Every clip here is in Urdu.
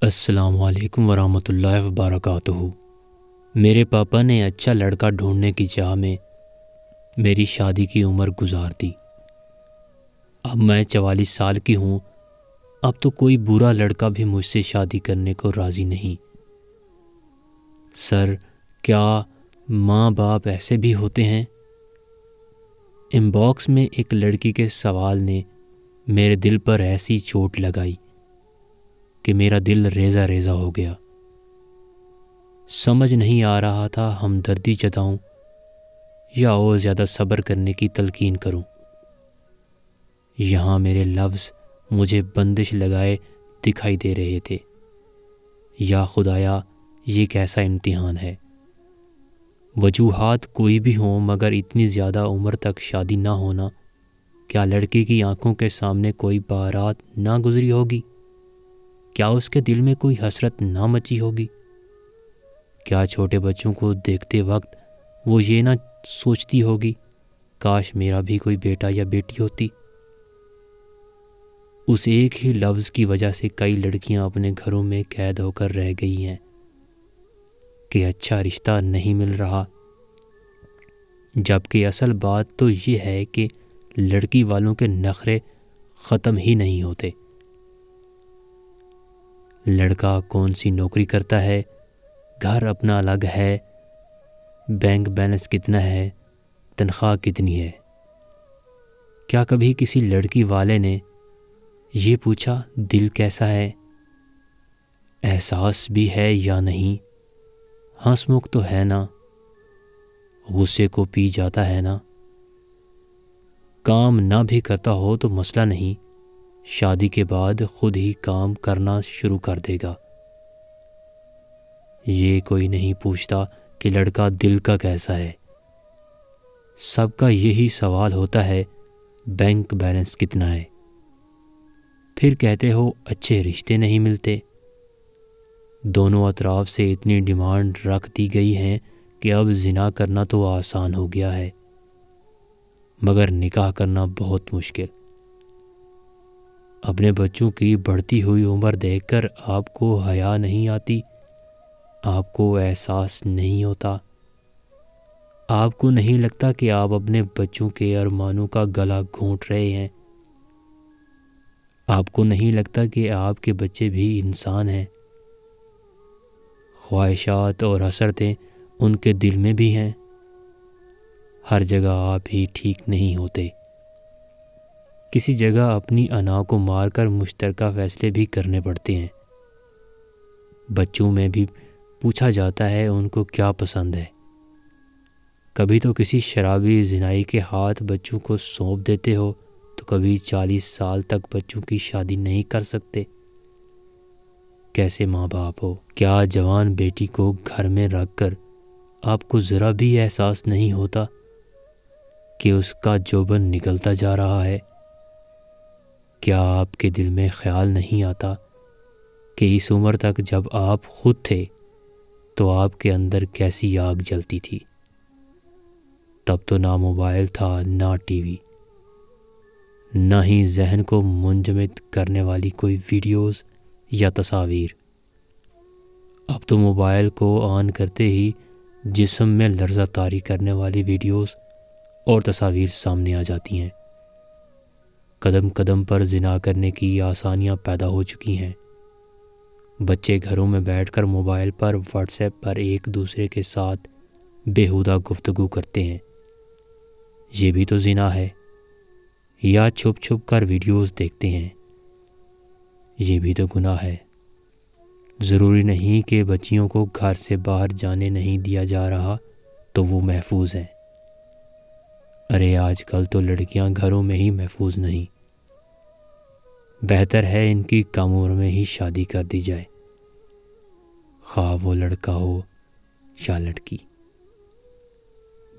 السلام علیکم ورحمۃ اللہ وبرکاتہ۔ میرے پاپا نے اچھا لڑکا ڈھونڈنے کی چاہ میں میری شادی کی عمر گزار دی۔ اب میں 44 سال کی ہوں۔ اب تو کوئی برا لڑکا بھی مجھ سے شادی کرنے کو راضی نہیں۔ سر، کیا ماں باپ ایسے بھی ہوتے ہیں؟ ان باکس میں ایک لڑکی کے سوال نے میرے دل پر ایسی چوٹ لگائی کہ میرا دل ریزہ ریزہ ہو گیا۔ سمجھ نہیں آ رہا تھا ہمدردی جتاؤں یا اور زیادہ صبر کرنے کی تلقین کروں۔ یہاں میرے لفظ مجھے بندش لگائے دکھائی دے رہے تھے۔ یا خدایا، یہ کیسا امتحان ہے۔ وجوہات کوئی بھی ہوں، مگر اتنی زیادہ عمر تک شادی نہ ہونا، کیا لڑکی کی آنکھوں کے سامنے کوئی بارات نہ گزری ہوگی؟ کیا اس کے دل میں کوئی حسرت نہ مچی ہوگی؟ کیا چھوٹے بچوں کو دیکھتے وقت وہ یہ نہ سوچتی ہوگی، کاش میرا بھی کوئی بیٹا یا بیٹی ہوتی؟ اس ایک ہی لفظ کی وجہ سے کئی لڑکیاں اپنے گھروں میں قید ہو کر رہ گئی ہیں کہ اچھا رشتہ نہیں مل رہا، جبکہ اصل بات تو یہ ہے کہ لڑکی والوں کے نخرے ختم ہی نہیں ہوتے۔ لڑکا کون سی نوکری کرتا ہے، گھر اپنا الگ ہے، بینک بیلنس کتنا ہے، تنخواہ کتنی ہے؟ کیا کبھی کسی لڑکی والے نے یہ پوچھا دل کیسا ہے، احساس بھی ہے یا نہیں، ہنس مکھ تو ہے نا، غصے کو پی جاتا ہے نا؟ کام نہ بھی کرتا ہو تو مسئلہ نہیں، شادی کے بعد خود ہی کام کرنا شروع کر دے گا۔ یہ کوئی نہیں پوچھتا کہ لڑکا دل کا کیسا ہے۔ سب کا یہی سوال ہوتا ہے، بینک بیلنس کتنا ہے؟ پھر کہتے ہو اچھے رشتے نہیں ملتے۔ دونوں اطراف سے اتنی ڈیمانڈ رکھ دی گئی ہیں کہ اب زنا کرنا تو آسان ہو گیا ہے، مگر نکاح کرنا بہت مشکل۔ اپنے بچوں کی بڑھتی ہوئی عمر دیکھ کر آپ کو حیا نہیں آتی؟ آپ کو احساس نہیں ہوتا؟ آپ کو نہیں لگتا کہ آپ اپنے بچوں کے ارمانوں کا گلا گھونٹ رہے ہیں؟ آپ کو نہیں لگتا کہ آپ کے بچے بھی انسان ہیں؟ خواہشات اور حسرتیں ان کے دل میں بھی ہیں۔ ہر جگہ آپ ہی ٹھیک نہیں ہوتے۔ کسی جگہ اپنی انا کو مار کر مشترکہ فیصلے بھی کرنے پڑتے ہیں۔ بچوں میں بھی پوچھا جاتا ہے ان کو کیا پسند ہے۔ کبھی تو کسی شرابی زنائی کے ہاتھ بچوں کو سونپ دیتے ہو، تو کبھی 40 سال تک بچوں کی شادی نہیں کر سکتے۔ کیسے ماں باپ ہو؟ کیا جوان بیٹی کو گھر میں رکھ کر آپ کو ذرا بھی احساس نہیں ہوتا کہ اس کا جوبن نکلتا جا رہا ہے؟ کیا آپ کے دل میں خیال نہیں آتا کہ اس عمر تک جب آپ خود تھے تو آپ کے اندر کیسی آگ جلتی تھی؟ تب تو نہ موبائل تھا، نہ ٹی وی، نہ ہی ذہن کو منجمد کرنے والی کوئی ویڈیوز یا تصاویر۔ اب تو موبائل کو آن کرتے ہی جسم میں لرزہ طاری کرنے والی ویڈیوز اور تصاویر سامنے آ جاتی ہیں۔ قدم قدم پر زنا کرنے کی آسانیاں پیدا ہو چکی ہیں۔ بچے گھروں میں بیٹھ کر موبائل پر واٹس ایپ پر ایک دوسرے کے ساتھ بیہودہ گفتگو کرتے ہیں۔ یہ بھی تو زنا ہے۔ یا چھپ چھپ کر ویڈیوز دیکھتے ہیں۔ یہ بھی تو گناہ ہے۔ ضروری نہیں کہ بچیوں کو گھر سے باہر جانے نہیں دیا جا رہا تو وہ محفوظ ہیں۔ ارے آج کل تو لڑکیاں گھروں میں ہی محفوظ نہیں۔ بہتر ہے ان کی کم عمر میں ہی شادی کر دی جائے، خواہ وہ لڑکا ہو یا لڑکی۔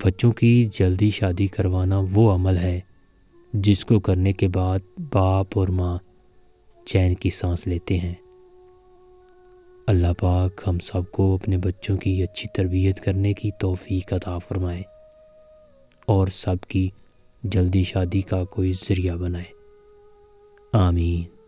بچوں کی جلدی شادی کروانا وہ عمل ہے جس کو کرنے کے بعد باپ اور ماں چین کی سانس لیتے ہیں۔ اللہ پاک ہم سب کو اپنے بچوں کی اچھی تربیت کرنے کی توفیق عطا فرمائے اور سب کی جلدی شادی کا کوئی ذریعہ بنائے۔ آمین۔